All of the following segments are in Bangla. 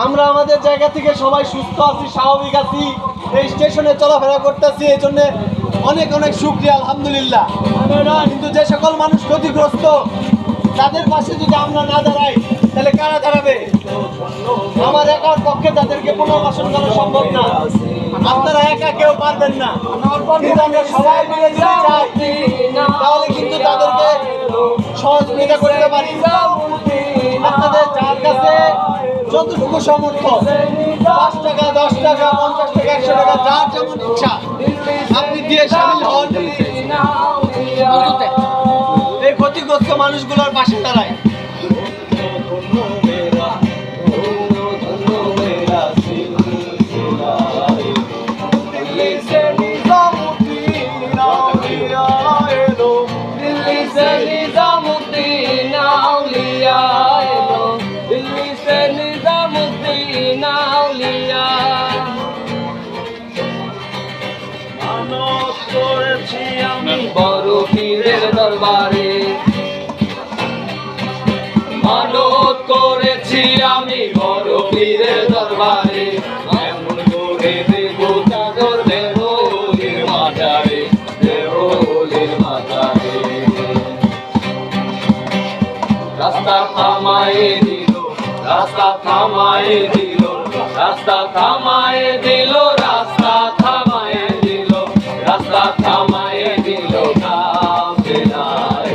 আমরা আমাদের জায়গা থেকে সবাই সুস্থ আছি, স্বাভাবিক আছি, এই স্টেশনে চলাফেরা করতেছি, এই জন্য অনেক অনেক শুকরিয়া, আলহামদুলিল্লাহ। কিন্তু যে সকল মানুষ ক্ষতিগ্রস্ত, তাদের পাশে যদি আমরা না দাঁড়াই তাহলে কারা দাঁড়াবে? আমার একার পক্ষে তাদেরকে পুনর্বাসন করা সম্ভব না, আপনারা একা কেউ পারবেন না। কিন্তু আমরা সবাই মিলে যদি চাই তাহলে কিন্তু তাদেরকে সহযোগিতা করতে পারি। আপনাদের যার কাছে যতটুকু সমর্থ, 5 টাকা, 10 টাকা, 50 টাকা, 100 টাকা, যার যেমন ইচ্ছা আপনি দিয়ে সামিল হন, এই ক্ষতিগ্রস্ত মানুষগুলোর পাশে দাঁড়ায়। বড় পীরের দরবারে মানত করেছি আমি, বড় পীরের দরবারে এমন করে দেব চাদর দেহলির মাজারে, দেহলির মাজারে। রাস্তা থামায়ে দিল, রাস্তা থামায়ে দিল, রাস্তা থামায়ে দিল, রাস্তা থামায়ে দিল, রাস্তা থামায়ে দিল, কাছে না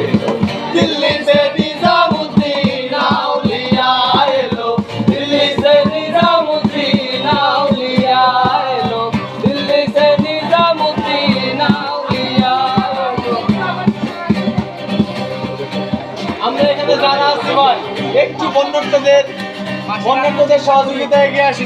এলো। দিল্লি সে নিজামুদ্দিন আউলিয়া এলো, দিল্লি সে নিজামুদ্দিন আউলিয়া এলো, দিল্লি সে নিজামুদ্দিন আউলিয়া এলো। আমরা এখানে যারা আছি ভাই, একটু বন্যার্থদের সহযোগিতায় এগিয়ে আসি।